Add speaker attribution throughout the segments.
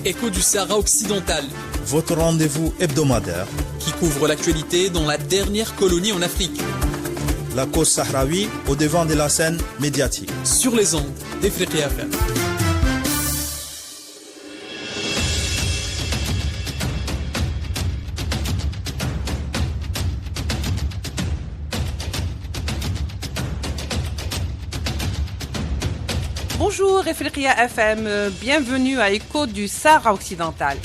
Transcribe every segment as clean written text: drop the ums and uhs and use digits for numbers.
Speaker 1: Écho du Sahara occidental.
Speaker 2: Votre rendez-vous hebdomadaire
Speaker 1: qui couvre l'actualité dans la dernière colonie en Afrique.
Speaker 2: La cause sahraoui au devant de la scène médiatique.
Speaker 1: Sur les ondes d'Ifriqiya FM.
Speaker 3: Bonjour Ifriqiya FM, bienvenue à Écho du Sahara occidental.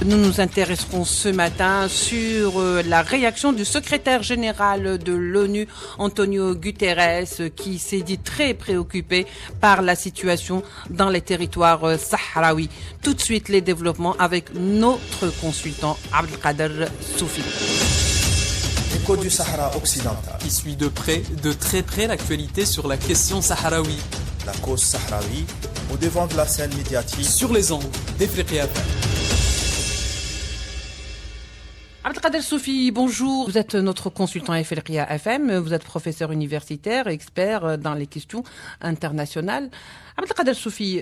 Speaker 3: Nous nous intéresserons ce matin sur la réaction du secrétaire général de l'ONU, Antonio Guterres, qui s'est dit très préoccupé par la situation dans les territoires sahraouis. Tout de suite, les développements avec notre consultant Abdelkader Soufi.
Speaker 2: Écho du Sahara occidental.
Speaker 1: Qui suit de très près l'actualité sur la question sahraoui.
Speaker 2: La cause sahraoui au devant de la scène médiatique.
Speaker 1: Sur les ondes d'Ifriqiya FM.
Speaker 3: Abdelkader Soufi, bonjour. Vous êtes notre consultant Ifriqiya FM. Vous êtes professeur universitaire, expert dans les questions internationales. Abdelkader Soufi,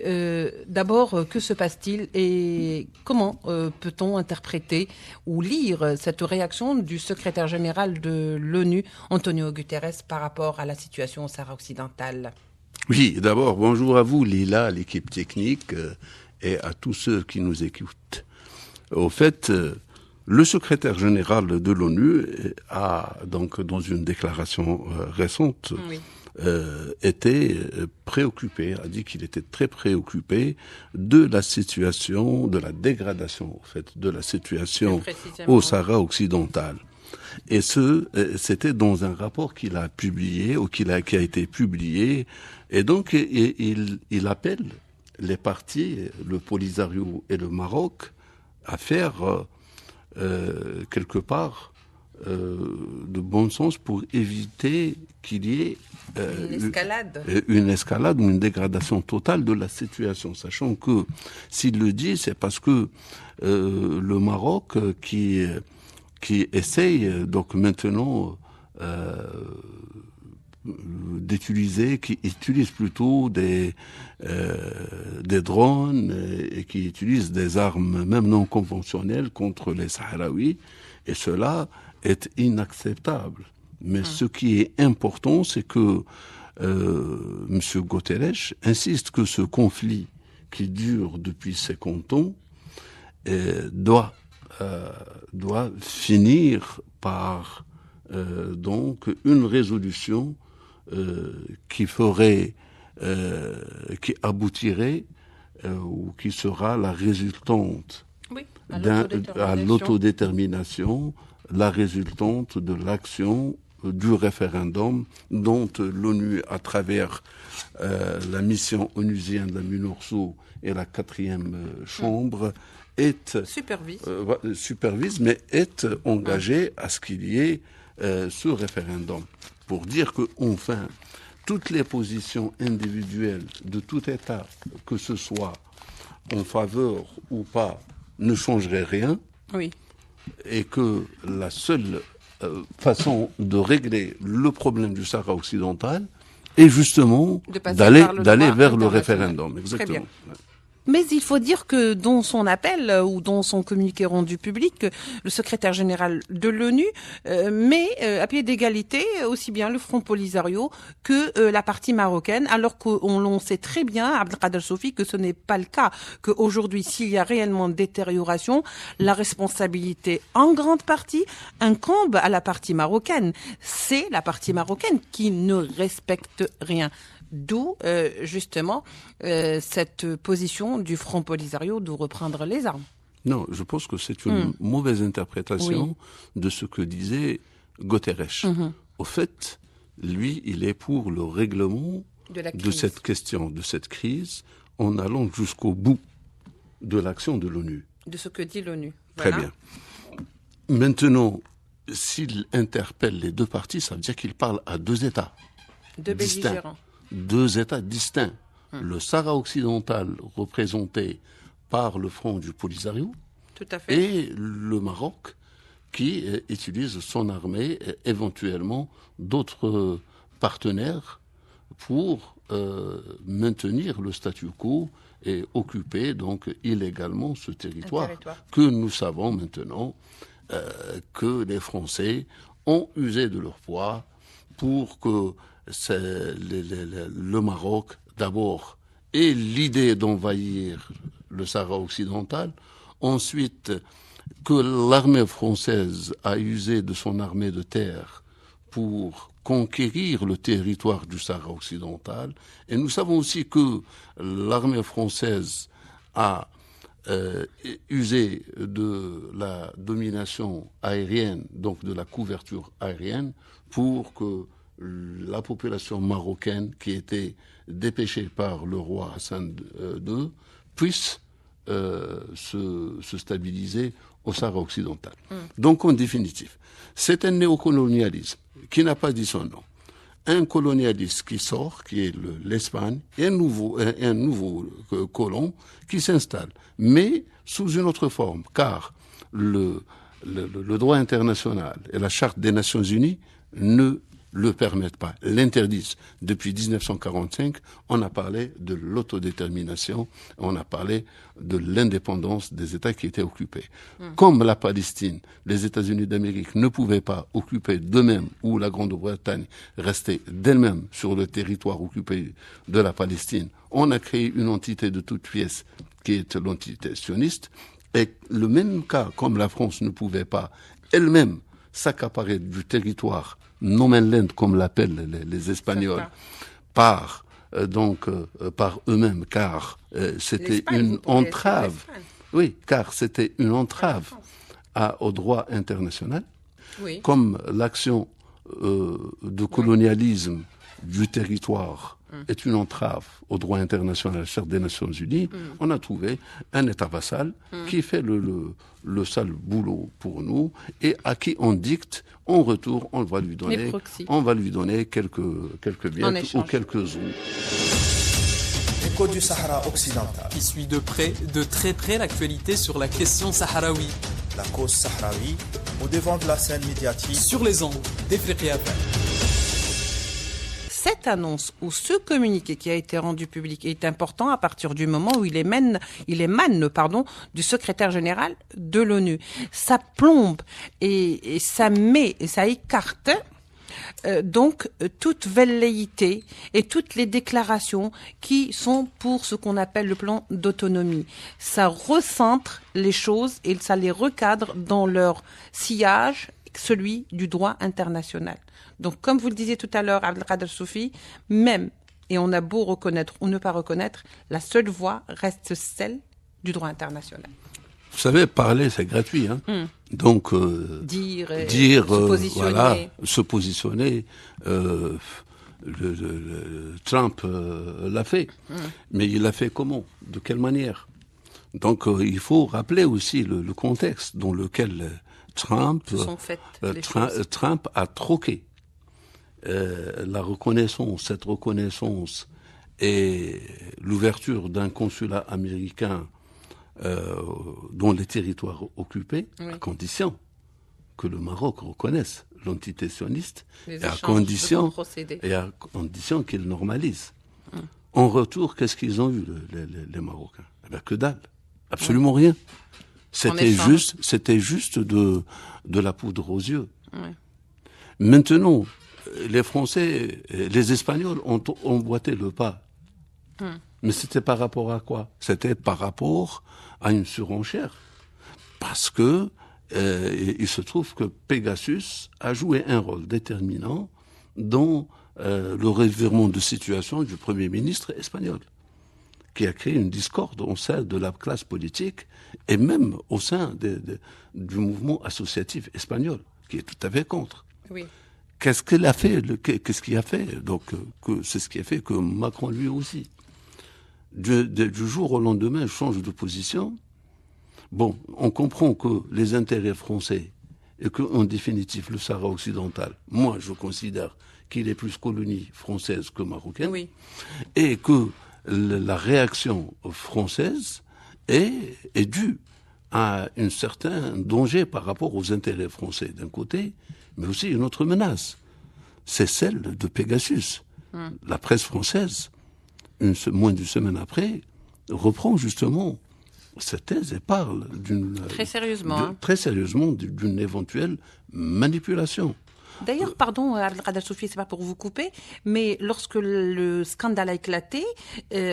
Speaker 3: d'abord, que se passe-t-il et comment peut-on interpréter ou lire cette réaction du secrétaire général de l'ONU, Antonio Guterres, par rapport à la situation au Sahara occidental?
Speaker 4: Oui, d'abord, bonjour à vous, Lila, l'équipe technique, et à tous ceux qui nous écoutent. Au fait, le secrétaire général de l'ONU a, donc, dans une déclaration récente, été préoccupé, a dit qu'il était très préoccupé de la situation, de la dégradation, en fait, de la situation au Sahara occidental. Et c'était dans un rapport qu'il a publié, ou qui a été publié, et donc il appelle les parties, le Polisario et le Maroc, à faire quelque part de bon sens pour éviter qu'il y ait une escalade ou une dégradation totale de la situation, sachant que s'il le dit, c'est parce que le Maroc qui essaye donc maintenant qui utilise plutôt des drones et qui utilise des armes même non conventionnelles contre les Sahraouis, et cela est inacceptable. Mais ce qui est important, c'est que M. Guterres insiste que ce conflit qui dure depuis 50 ans doit finir par donc une résolution qui aboutirait ou qui sera la résultante à l'autodétermination, la résultante de l'action du référendum dont l'ONU, à travers la mission onusienne, la MINURSO et la 4e chambre, supervise, mais est engagée à ce qu'il y ait ce référendum. Pour dire que, enfin, toutes les positions individuelles de tout État, que ce soit en faveur ou pas, ne changeraient rien. Oui. Et que la seule façon de régler le problème du Sahara occidental est justement d'aller vers le référendum. Exactement.
Speaker 3: Mais il faut dire que dans son appel ou dans son communiqué rendu public, le secrétaire général de l'ONU met à pied d'égalité aussi bien le Front Polisario que la partie marocaine, alors qu'on sait très bien, Abdelkader Soufi, que ce n'est pas le cas, qu'aujourd'hui, s'il y a réellement détérioration, la responsabilité en grande partie incombe à la partie marocaine. C'est la partie marocaine qui ne respecte rien. D'où, justement, cette position du Front Polisario de reprendre les armes.
Speaker 4: Non, je pense que c'est une mauvaise interprétation de ce que disait Guterres. Au fait, lui, il est pour le règlement de cette question, de cette crise, en allant jusqu'au bout de l'action de l'ONU.
Speaker 3: De ce que dit l'ONU.
Speaker 4: Très bien. Maintenant, s'il interpelle les deux parties, ça veut dire qu'il parle à deux États
Speaker 3: belligérants.
Speaker 4: Deux États distincts. Le Sahara occidental représenté par le Front du Polisario
Speaker 3: Tout à fait.
Speaker 4: et le Maroc qui utilise son armée et éventuellement d'autres partenaires pour maintenir le statu quo et occuper donc illégalement ce territoire que nous savons maintenant que les Français ont usé de leur poids pour que le Maroc d'abord ait l'idée d'envahir le Sahara occidental, ensuite que l'armée française a usé de son armée de terre pour conquérir le territoire du Sahara occidental. Et nous savons aussi que l'armée française a usé de la domination aérienne, donc de la couverture aérienne, pour que la population marocaine, qui était dépêchée par le roi Hassan II, puisse se stabiliser au Sahara occidental. Donc, en définitive, c'est un néocolonialisme qui n'a pas dit son nom. Un colonialiste qui sort, qui est l'Espagne, et un nouveau colon qui s'installe, mais sous une autre forme, car le droit international et la Charte des Nations Unies ne le permettent pas, l'interdisent. Depuis 1945, on a parlé de l'autodétermination, on a parlé de l'indépendance des États qui étaient occupés. Comme la Palestine, les États-Unis d'Amérique ne pouvaient pas occuper d'eux-mêmes, ou la Grande-Bretagne restait d'elle-même sur le territoire occupé de la Palestine, on a créé une entité de toute pièce qui est l'entité sioniste, et le même cas, comme la France ne pouvait pas elle-même s'accaparer du territoire no man land, comme l'appellent les Espagnols, par eux-mêmes, car c'était une entrave. Oui, car c'était une entrave au droit international, comme l'action de colonialisme du territoire est une entrave au droit international, Charte des Nations Unies. On a trouvé un État vassal qui fait le sale boulot pour nous et à qui on dicte, en retour, on va lui donner quelques biens ou quelques zones.
Speaker 2: Écho du Sahara occidental.
Speaker 1: Qui suit de très près l'actualité sur la question sahraoui.
Speaker 2: La cause sahraoui au devant de la scène médiatique.
Speaker 1: Sur les ondes d'Ifriqiya FM.
Speaker 3: Cette annonce ou ce communiqué qui a été rendu public est important à partir du moment où il émane du secrétaire général de l'ONU. Ça plombe et ça écarte donc toute velléité et toutes les déclarations qui sont pour ce qu'on appelle le plan d'autonomie. Ça recentre les choses et ça les recadre dans leur sillage, celui du droit international. Donc, comme vous le disiez tout à l'heure, Abdelkader Soufi, et on a beau reconnaître ou ne pas reconnaître, la seule voie reste celle du droit international.
Speaker 4: Vous savez, parler, c'est gratuit. Donc,
Speaker 3: dire se positionner.
Speaker 4: Se positionner. Trump l'a fait. Mais il l'a fait comment? De quelle manière? Donc, il faut rappeler aussi le contexte dans lequel Trump a troqué cette reconnaissance et l'ouverture d'un consulat américain dans les territoires occupés, à condition que le Maroc reconnaisse l'entité sioniste et à condition qu'il normalise. En retour, qu'est-ce qu'ils ont eu, les Marocains? Que dalle, absolument rien. C'était juste de la poudre aux yeux. Maintenant, les Français, les Espagnols ont emboîté le pas. Mais c'était par rapport à quoi? C'était par rapport à une surenchère. Parce que il se trouve que Pegasus a joué un rôle déterminant dans le revirement de situation du Premier ministre espagnol, qui a créé une discorde au sein de la classe politique et même au sein du mouvement associatif espagnol, qui est tout à fait contre.
Speaker 3: Oui.
Speaker 4: Qu'est-ce qu'il a fait? Qu'est-ce qui a fait? Donc, c'est ce qui a fait que Macron, lui aussi, du jour au lendemain, change de position. Bon, on comprend que les intérêts français et qu'en définitive, le Sahara occidental, moi, je considère qu'il est plus colonie française que marocaine.
Speaker 3: Oui.
Speaker 4: Et que la réaction française est due a un certain danger par rapport aux intérêts français d'un côté, mais aussi une autre menace. C'est celle de Pegasus. La presse française, moins d'une semaine après, reprend justement cette thèse et parle
Speaker 3: Très sérieusement.
Speaker 4: très sérieusement d'une éventuelle manipulation.
Speaker 3: D'ailleurs, pardon, Abdelkader Choufi, c'est pas pour vous couper, mais lorsque le scandale a éclaté,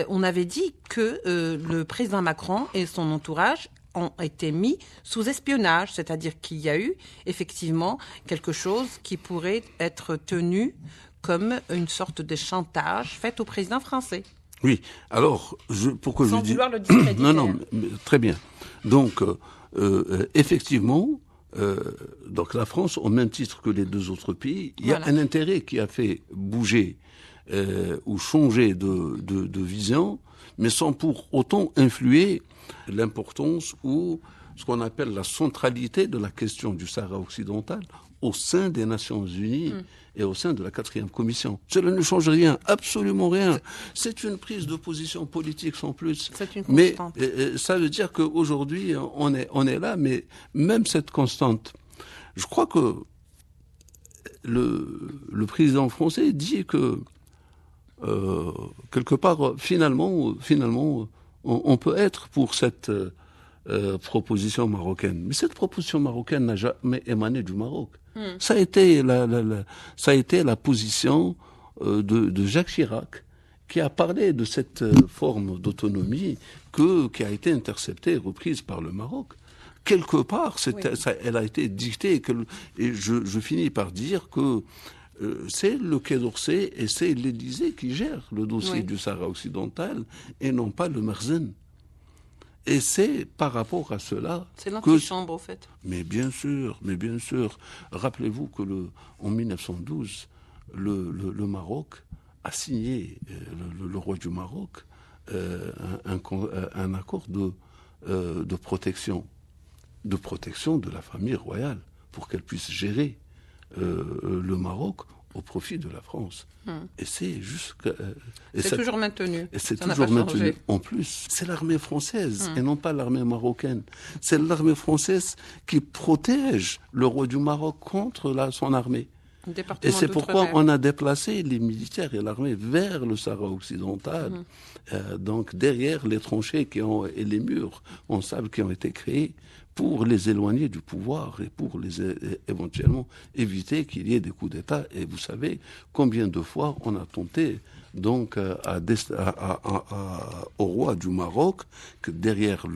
Speaker 3: on avait dit que le président Macron et son entourage ont été mis sous espionnage, c'est-à-dire qu'il y a eu effectivement quelque chose qui pourrait être tenu comme une sorte de chantage fait au président français.
Speaker 4: Oui, alors, pourquoi
Speaker 3: Sans
Speaker 4: je dis...
Speaker 3: vouloir le discréditer.
Speaker 4: Non, mais très bien. Donc, effectivement, donc la France, au même titre que les deux autres pays, il y a un intérêt qui a fait bouger ou changer de vision, mais sans pour autant influer l'importance ou ce qu'on appelle la centralité de la question du Sahara occidental au sein des Nations Unies et au sein de la 4e commission. Cela ne change rien, absolument rien. C'est une prise de position politique sans plus.
Speaker 3: C'est une
Speaker 4: constante.
Speaker 3: Mais
Speaker 4: ça veut dire qu'aujourd'hui, on est là, mais même cette constante, je crois que le président français dit que quelque part, finalement, on peut être pour cette proposition marocaine. Mais cette proposition marocaine n'a jamais émané du Maroc. Ça a été la position de Jacques Chirac, qui a parlé de cette forme d'autonomie qui a été interceptée et reprise par le Maroc. Quelque part, elle a été dictée. Et je finis par dire que c'est le Quai d'Orsay et c'est l'Élysée qui gèrent le dossier du Sahara occidental et non pas le Merzen. Et c'est par rapport à cela...
Speaker 3: C'est l'antichambre, au fait.
Speaker 4: Mais bien sûr. Rappelez-vous que en 1912, le Maroc a signé, le roi du Maroc, un accord de protection de la famille royale pour qu'elle puisse gérer le Maroc au profit de la France. Et c'est
Speaker 3: toujours maintenu.
Speaker 4: Et c'est toujours maintenu. En plus, c'est l'armée française et non pas l'armée marocaine. C'est l'armée française qui protège le roi du Maroc contre son armée. Et c'est pourquoi on a déplacé les militaires et l'armée vers le Sahara occidental, donc derrière les tranchées et les murs en sable qui ont été créés pour les éloigner du pouvoir et pour éventuellement éviter qu'il y ait des coups d'État. Et vous savez combien de fois on a tenté donc au roi du Maroc, que derrière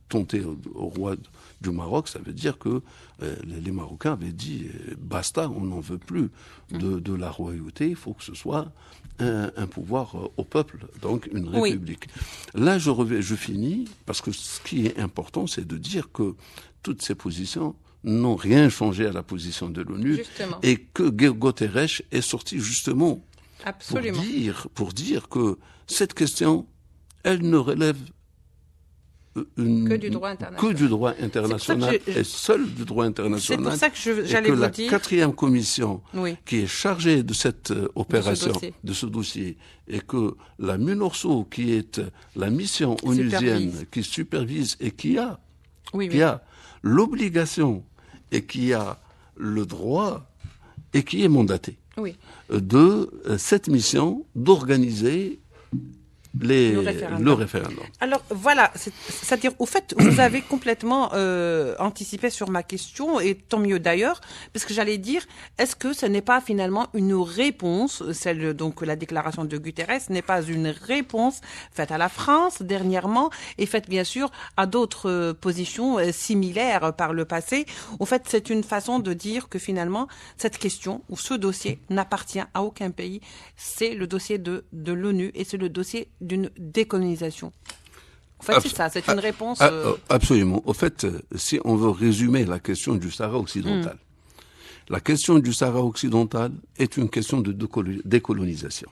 Speaker 4: tenter au roi du Maroc, ça veut dire que les Marocains avaient dit basta, on n'en veut plus de la royauté, il faut que ce soit un pouvoir au peuple, donc une république. Là, je finis, parce que ce qui est important, c'est de dire que toutes ces positions n'ont rien changé à la position de l'ONU, et que Guterres est sorti justement pour dire que cette question, elle ne relève
Speaker 3: que du droit international.
Speaker 4: Et seul du droit international.
Speaker 3: C'est pour ça que j'allais vous dire...
Speaker 4: la 4e commission qui est chargée de cette opération, de ce dossier, et que la MINURSO, qui est la mission onusienne qui supervise et qui a l'obligation et qui a le droit et qui est mandatée de cette mission d'organiser le référendum.
Speaker 3: Alors voilà, c'est-à-dire au fait, vous avez complètement anticipé sur ma question, et tant mieux d'ailleurs, parce que j'allais dire, est-ce que ce n'est pas finalement une réponse, celle donc la déclaration de Guterres n'est pas une réponse faite à la France dernièrement et faite bien sûr à d'autres positions similaires par le passé. Au fait, c'est une façon de dire que finalement cette question ou ce dossier n'appartient à aucun pays, c'est le dossier de l'ONU et c'est le dossier d'une décolonisation. En fait, c'est ça, c'est une réponse...
Speaker 4: Absolument. Au fait, si on veut résumer la question du Sahara occidental, la question du Sahara occidental est une question de décolonisation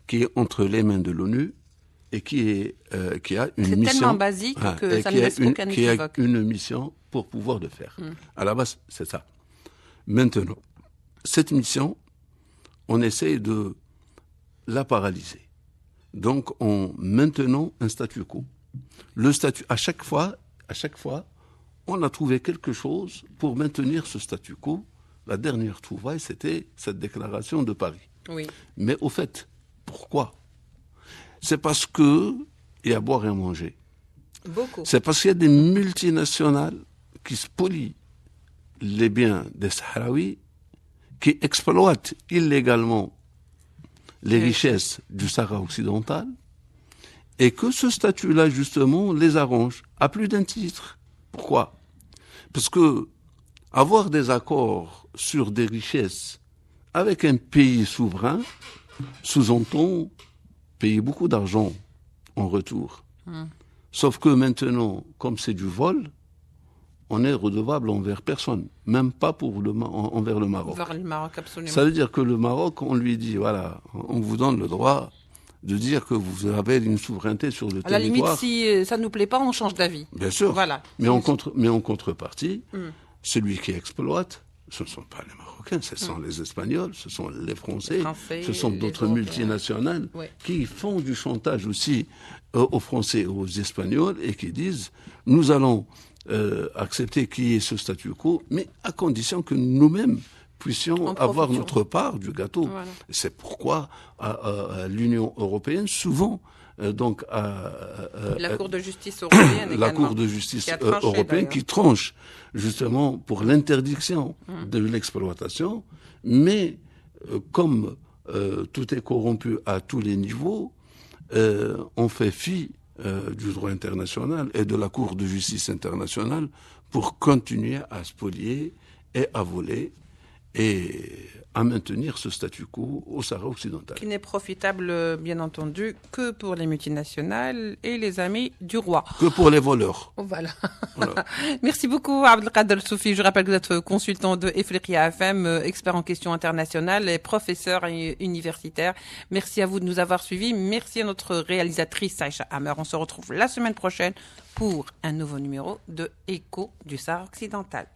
Speaker 4: qui est entre les mains de l'ONU et qui a une mission...
Speaker 3: C'est tellement basique que ça ne laisse aucun équivoque.
Speaker 4: Qui a une mission pour pouvoir le faire. À la base, c'est ça. Maintenant, cette mission, on essaie de la paralyser. Donc, en maintenant un statu quo. Le statut, à chaque fois, on a trouvé quelque chose pour maintenir ce statu quo. La dernière trouvaille, c'était cette déclaration de Paris.
Speaker 3: Oui.
Speaker 4: Mais au fait, pourquoi? C'est parce qu'il y a à boire et à manger.
Speaker 3: Beaucoup.
Speaker 4: C'est parce qu'il y a des multinationales qui spolient les biens des Sahraouis, qui exploitent illégalement les richesses du Sahara occidental, et que ce statut-là, justement, les arrange, à plus d'un titre. Pourquoi? Parce que avoir des accords sur des richesses avec un pays souverain sous-entend payer beaucoup d'argent en retour. Sauf que maintenant, comme c'est du vol, on est redevable envers personne, même pas envers le Maroc.
Speaker 3: Vers le Maroc, absolument.
Speaker 4: Ça veut dire que le Maroc, on lui dit, voilà, on vous donne le droit de dire que vous avez une souveraineté sur le territoire.
Speaker 3: À la limite, si ça ne nous plaît pas, on change d'avis.
Speaker 4: Bien sûr.
Speaker 3: Voilà.
Speaker 4: Mais en contrepartie, celui qui exploite, ce ne sont pas les Marocains, ce sont les Espagnols, ce sont les Français, ce sont d'autres multinationales qui font du chantage aussi aux Français et aux Espagnols et qui disent, nous allons accepter qu'il y ait ce statu quo, mais à condition que nous-mêmes puissions avoir notre part du gâteau. Voilà. C'est pourquoi l'Union européenne, souvent,
Speaker 3: la Cour de justice européenne
Speaker 4: la Cour de justice européenne qui tranche justement pour l'interdiction de l'exploitation, mais comme tout est corrompu à tous les niveaux, on fait fi du droit international et de la Cour de justice internationale pour continuer à spolier et à voler et à maintenir ce statu quo au Sahara occidental.
Speaker 3: Qui n'est profitable, bien entendu, que pour les multinationales et les amis du roi.
Speaker 4: Que pour les voleurs.
Speaker 3: Voilà. Merci beaucoup, Abdelkader Soufi. Je rappelle que vous êtes consultant de Ifriqiya FM, expert en questions internationales et professeur universitaire. Merci à vous de nous avoir suivis. Merci à notre réalisatrice, Aïcha Hammer. On se retrouve la semaine prochaine pour un nouveau numéro de Écho du Sahara occidental.